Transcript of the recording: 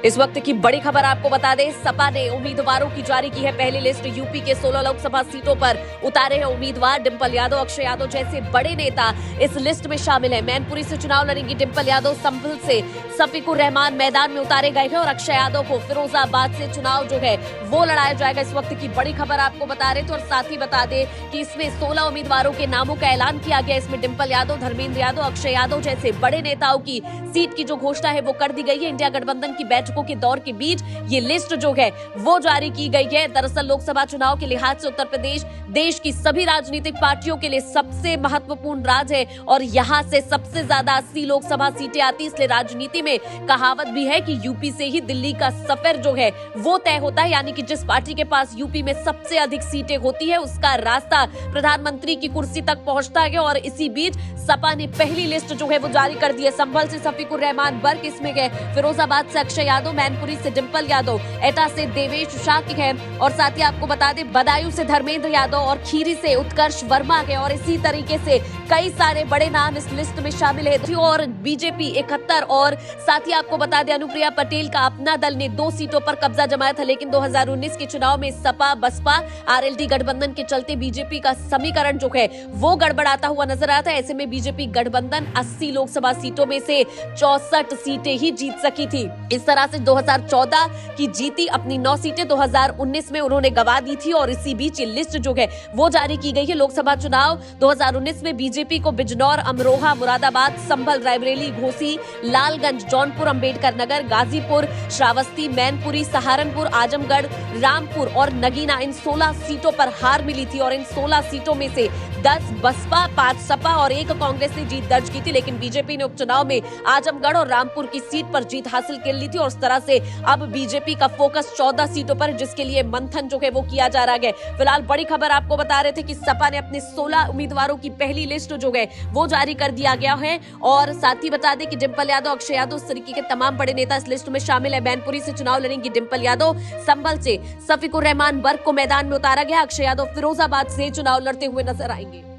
इस वक्त की बड़ी खबर आपको बता दें, सपा ने उम्मीदवारों की जारी की है पहली लिस्ट। यूपी के 16 लोकसभा सीटों पर उतारे हैं उम्मीदवार। डिंपल यादव, अक्षय यादव जैसे बड़े नेता इस लिस्ट में शामिल हैं। मैनपुरी से चुनाव लड़ेंगी डिंपल यादव। संभल से शफीकुर रहमान मैदान में उतारे गए हैं और अक्षय यादव को फिरोजाबाद से चुनाव जो है वो लड़ाया जाएगा। इस वक्त की बड़ी खबर आपको बता रहे थे और साथ ही बता दें कि इसमें 16 उम्मीदवारों के नामों का ऐलान किया गया। इसमें डिंपल यादव, धर्मेंद्र यादव, अक्षय यादव जैसे बड़े नेताओं की सीट की जो घोषणा है वो कर दी गई है। इंडिया गठबंधन की बैठकों के दौर के बीच ये लिस्ट जो है वो जारी की गई है। दरअसल लोकसभा चुनाव के लिहाज से उत्तर प्रदेश देश की सभी राजनीतिक पार्टियों के लिए सबसे महत्वपूर्ण राज्य है और यहाँ से सबसे ज्यादा 80 लोकसभा सीटें आती। इसलिए राजनीति में कहावत भी है कि यूपी से ही दिल्ली का सफर जो है वो तय होता है, यानी कि जिस पार्टी के पास यूपी में सबसे अधिक सीटें होती है उसका रास्ता प्रधानमंत्री की कुर्सी तक पहुंचता है। और इसी बीच सपा ने पहली लिस्ट जो है वो जारी कर दी है। संभल से शफीकुर रहमान बर्क इसमें गए, फिरोजाबाद से अक्षय यादव, मैनपुरी से डिंपल यादव, एटा से देवेश शाक्य है और साथ ही आपको बता दें बदायूं से धर्मेंद्र यादव और खीरी से उत्कर्ष वर्मा है। और इसी तरीके से कई सारे बड़े नाम इस लिस्ट में शामिल है। और बीजेपी 71 और साथ ही आपको बता दें अनुप्रिया पटेल का अपना दल ने 2 सीटों पर कब्जा जमाया था। लेकिन 2019 के चुनाव में सपा बसपा आरएलडी गठबंधन के चलते बीजेपी का समीकरण जो है वो गड़बड़ाता हुआ नजर आया था। ऐसे में बीजेपी गठबंधन 80 लोकसभा सीटों में से 64 सीटें ही जीत सकी थी। इस तरह से 2014 की जीती अपनी 9 सीटें 2019 में उन्होंने गवा दी थी। और इसी बीच ये लिस्ट जो है वो जारी की गई है। लोकसभा चुनाव 2019 में बीजेपी को बिजनौर, अमरोहा, मुरादाबाद, संभल, रायबरेली, घोसी, लालगंज, जौनपुर, अंबेडकर नगर, गाजीपुर, श्रावस्ती, मैनपुरी, सहारनपुर, आजमगढ़, रामपुर और नगीना इन 16 सीटों पर हार मिली थी। और इन 16 सीटों में से 10 बसपा, 5 सपा और 1 कांग्रेस ने जीत दर्ज की थी। लेकिन बीजेपी ने उपचुनाव में आजमगढ़ और रामपुर की सीट पर जीत हासिल कर ली थी। और इस तरह से अब बीजेपी का फोकस 14 सीटों पर, जिसके लिए मंथन जो है वो किया जा रहा है। फिलहाल बड़ी खबर आपको बता रहे थे कि सपा ने अपने 16 उम्मीदवारों की पहली लिस्ट जो है वो जारी कर दिया गया है। और साथ ही बता दें कि डिंपल यादव, अक्षय यादव, इस तरीके के तमाम बड़े नेता इस लिस्ट में शामिल है। मैनपुरी से चुनाव लड़ेंगी डिंपल यादव। संभल से शफीकुर रहमान बर्क को मैदान में उतारा गया। अक्षय यादव फिरोजाबाद से चुनाव लड़ते हुए नजर आएंगे।